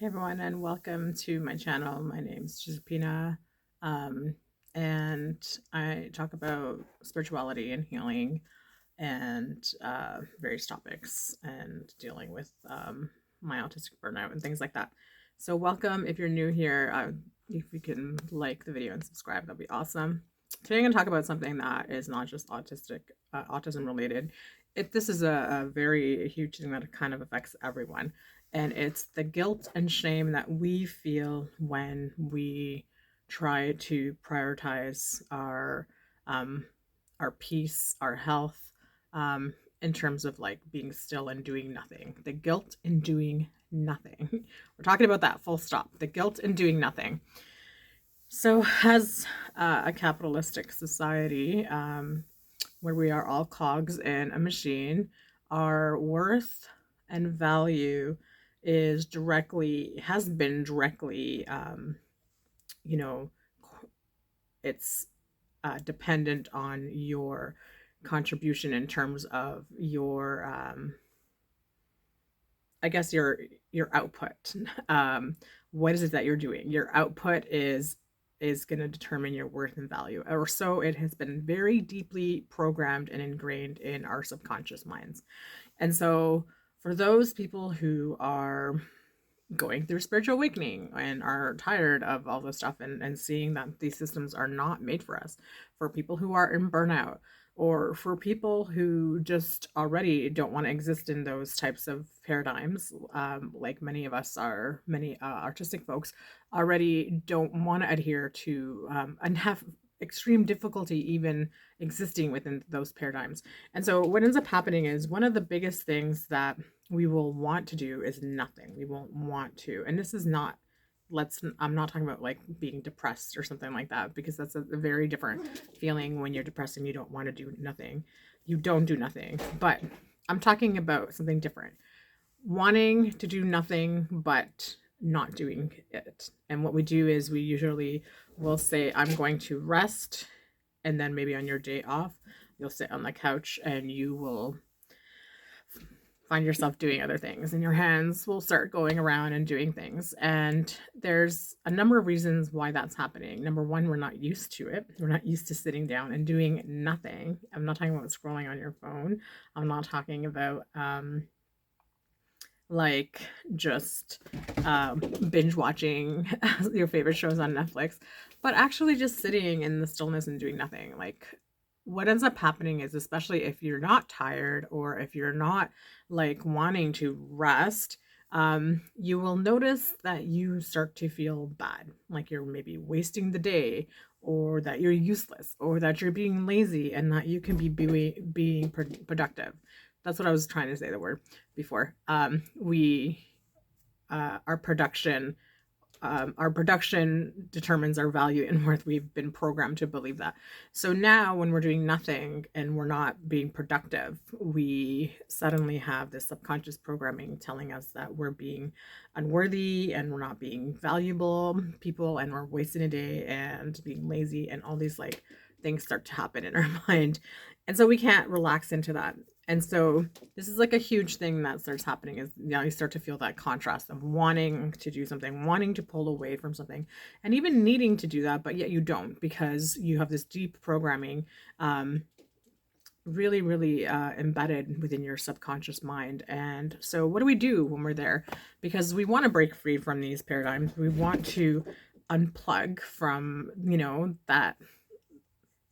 Hey everyone, and welcome to my channel. My name's Josepina, um, and I talk about spirituality and healing and various topics and dealing with my autistic burnout and things like that. So, welcome if you're new here. If you can like the video and subscribe, that'd be awesome. Today, I'm going to talk about something that is not just autism related. This is a very huge thing that kind of affects everyone, and it's the guilt and shame that we feel when we try to prioritize um, our peace, our health, in terms of like being still and doing nothing. The guilt in doing nothing. We're talking about that full stop. The guilt in doing nothing. So, as a capitalistic society, where we are all cogs in a machine, our worth and value has been directly, you know, it's dependent on your contribution in terms of your, I guess your output. What is it that you're doing? Your output is going to determine your worth and value, or so it has been very deeply programmed and ingrained in our subconscious minds. And so, for those people who are going through spiritual awakening and are tired of all this stuff and seeing that these systems are not made for us, for people who are in burnout, or for people who just already don't want to exist in those types of paradigms, like many of us are, many artistic folks already don't want to adhere to and have extreme difficulty even existing within those paradigms. And so what ends up happening is one of the biggest things that we will want to do is nothing. We won't want to. And this is not, I'm not talking about like being depressed or something like that, because that's a very different feeling when you're depressed and you don't want to do nothing. You don't do nothing. But I'm talking about something different. Wanting to do nothing, but not doing it. And what we do is we usually will say, I'm going to rest. And then maybe on your day off, you'll sit on the couch and you will find yourself doing other things, and your hands will start going around and doing things. And there's a number of reasons why that's happening. Number one, we're not used to it. We're not used to sitting down and doing nothing. I'm not talking about scrolling on your phone. I'm not talking about like just binge watching your favorite shows on Netflix, but actually just sitting in the stillness and doing nothing. Like, what ends up happening is, especially if you're not tired or if you're not like wanting to rest, you will notice that you start to feel bad, like you're maybe wasting the day, or that you're useless, or that you're being lazy, and that you can be being productive. That's what I was trying to say the word before. Our production our production determines our value and worth. We've been programmed to believe that. So now when we're doing nothing and we're not being productive, we suddenly have this subconscious programming telling us that we're being unworthy and we're not being valuable people, and we're wasting a day and being lazy, and all these like things start to happen in our mind. And so we can't relax into that. And so this is like a huge thing that starts happening, is now you start to feel that contrast of wanting to do something, wanting to pull away from something, and even needing to do that, but yet you don't, because you have this deep programming really, really embedded within your subconscious mind. And so what do we do when we're there? Because we want to break free from these paradigms. We want to unplug from, that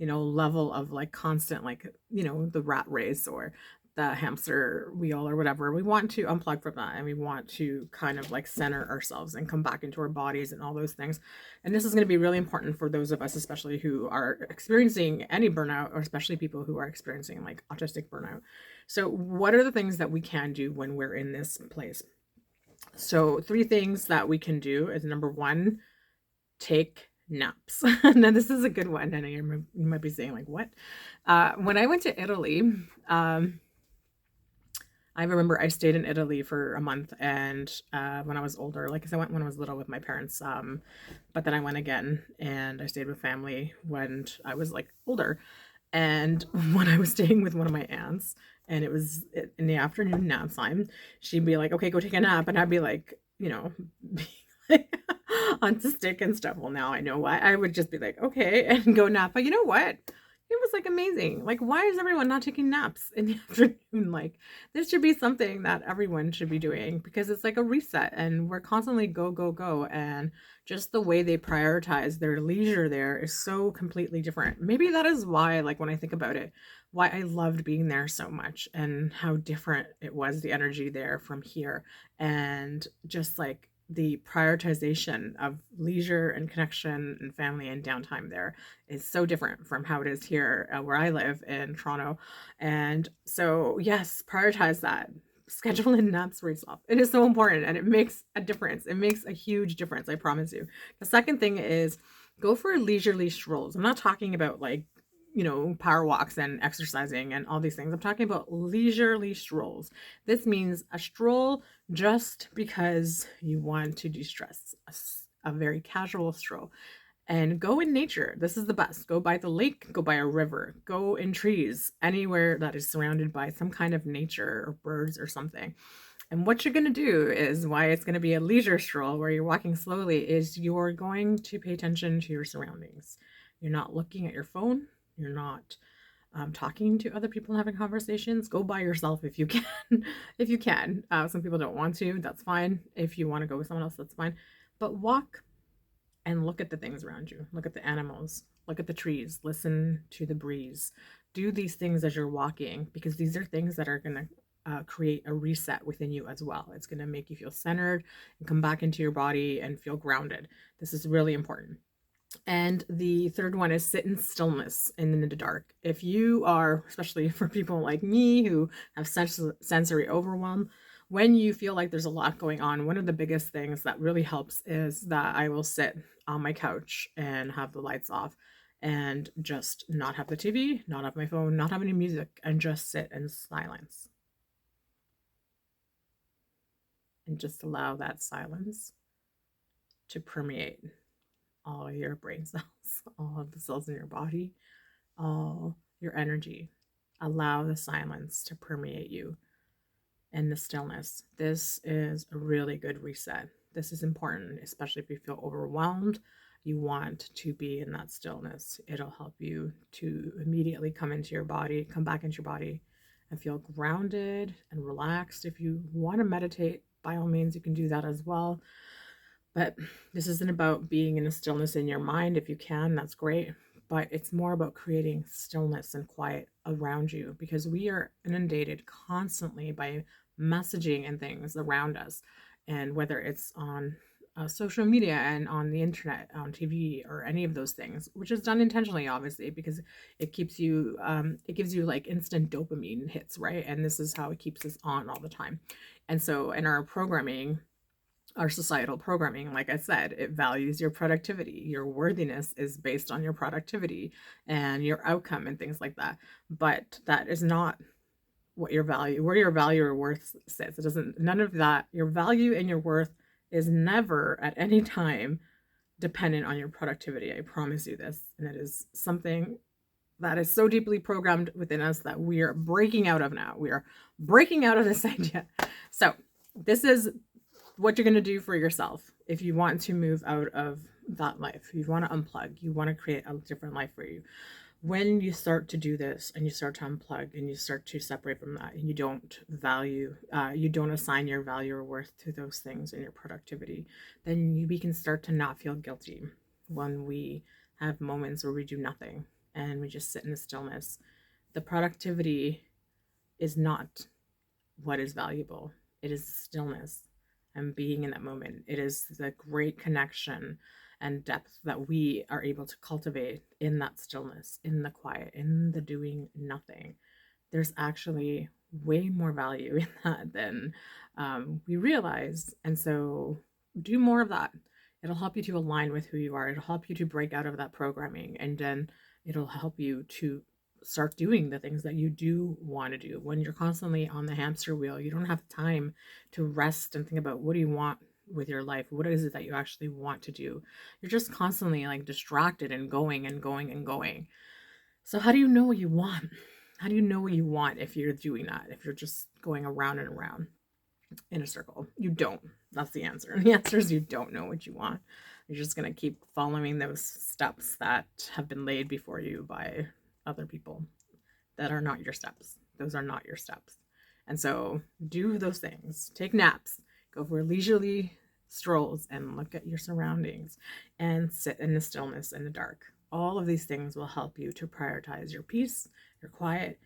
level of like constant, like, the rat race or the hamster wheel or whatever. We want to unplug from that, and we want to kind of like center ourselves and come back into our bodies and all those things. And this is going to be really important for those of us, especially who are experiencing any burnout, or especially people who are experiencing like autistic burnout. So what are the things that we can do when we're in this place? So 3 things that we can do is, number 1, take naps. Now this is a good one. I know you might be saying like, what? When I went to Italy, I remember I stayed in Italy for a month, and when I was older, like, 'cause I went when I was little with my parents, but then I went again, and I stayed with family when I was like older. And when I was staying with one of my aunts, and it was in the afternoon nap time, she'd be like, okay, go take a nap. And I'd be like, you know, being like on stick and stuff. Well, now I know why. I would just be like, okay, and go nap. But you know what? It was like amazing. Like, why is everyone not taking naps in the afternoon? Like, this should be something that everyone should be doing because it's like a reset and we're constantly go, go, go. And just the way they prioritize their leisure there is so completely different. Maybe that is why, like, when I think about it, why I loved being there so much and how different it was, the energy there from here. And just like the prioritization of leisure and connection and family and downtime there is so different from how it is here where I live in Toronto. And so, yes, prioritize that. Schedule in naps for yourself. It is so important and it makes a difference. It makes a huge difference, I promise you. The second thing is go for leisurely strolls. I'm not talking about like, power walks and exercising and all these things. I'm talking about leisurely strolls. This means a stroll just because you want to de-stress, a very casual stroll. And go in nature. This is the best. Go by the lake, go by a river, go in trees, anywhere that is surrounded by some kind of nature or birds or something. And what you're going to do is why it's going to be a leisure stroll where you're walking slowly is you're going to pay attention to your surroundings. You're not looking at your phone. You're not talking to other people and having conversations. Go by yourself if you can. If you can. Some people don't want to. That's fine. If you want to go with someone else, that's fine. But walk and look at the things around you. Look at the animals, look at the trees, listen to the breeze. Do these things as you're walking because these are things that are going to create a reset within you as well. It's going to make you feel centered and come back into your body and feel grounded. This is really important. And the third one is sit in stillness and in the dark. If you are, especially for people like me who have sensory overwhelm, when you feel like there's a lot going on, one of the biggest things that really helps is that I will sit on my couch and have the lights off and just not have the TV, not have my phone, not have any music, and just sit in silence and just allow that silence to permeate all your brain cells, all of the cells in your body, all your energy. Allow the silence to permeate you and the stillness. This is a really good reset. This is important, especially if you feel overwhelmed. You want to be in that stillness. It'll help you to immediately come into your body, come back into your body, and feel grounded and relaxed. If you want to meditate, by all means, you can do that as well. But this isn't about being in a stillness in your mind. If you can, that's great. But it's more about creating stillness and quiet around you because we are inundated constantly by messaging and things around us. And whether it's on social media and on the internet, on TV, or any of those things, which is done intentionally, obviously, because it keeps you, it gives you like instant dopamine hits, right? And this is how it keeps us on all the time. And so in our programming, our societal programming, like I said, it values your productivity. Your worthiness is based on your productivity and your outcome and things like that. But that is not what your value, where your value or worth sits. It doesn't, none of that, your value and your worth is never at any time dependent on your productivity. I promise you this. And it is something that is so deeply programmed within us that we are breaking out of now. We are breaking out of this idea. So this is what you're going to do for yourself if you want to move out of that life. You want to unplug, you want to create a different life for you. When you start to do this and you start to unplug and you start to separate from that and you don't value, you don't assign your value or worth to those things and your productivity, then we can start to not feel guilty when we have moments where we do nothing and we just sit in the stillness. The productivity is not what is valuable. It is stillness and being in that moment. It is the great connection and depth that we are able to cultivate in that stillness, in the quiet, in the doing nothing. There's actually way more value in that than we realize. And so do more of that. It'll help you to align with who you are. It'll help you to break out of that programming. And then it'll help you to start doing the things that you do want to do. When you're constantly on the hamster wheel, you don't have time to rest and think about what do you want with your life? What is it that you actually want to do? You're just constantly like distracted and going and going and going. So how do you know what you want? How do you know what you want if you're doing that? If you're just going around and around? in a circle. You don't. That's the answer. And the answer is you don't know what you want. You're just going to keep following those steps that have been laid before you by other people that are not your steps. Those are not your steps. And so do those things. Take naps, go for leisurely strolls and look at your surroundings and sit in the stillness in the dark. All of these things will help you to prioritize your peace, your quiet,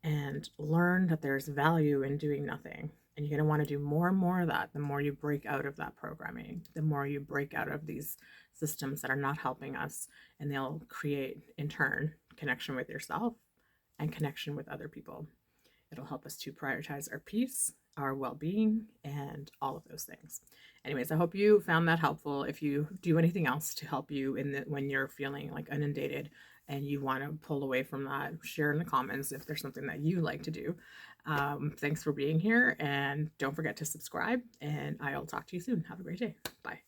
and learn that there's value in doing nothing. And you're going to want to do more and more of that the more you break out of that programming, the more you break out of these systems that are not helping us, and they'll create, in turn, connection with yourself and connection with other people. It'll help us to prioritize our peace, our well being, and all of those things. Anyways, I hope you found that helpful. If you do anything else to help you in the, when you're feeling like inundated and you want to pull away from that, share in the comments if there's something that you like to do. Thanks for being here, and don't forget to subscribe, and I'll talk to you soon. Have a great day. Bye.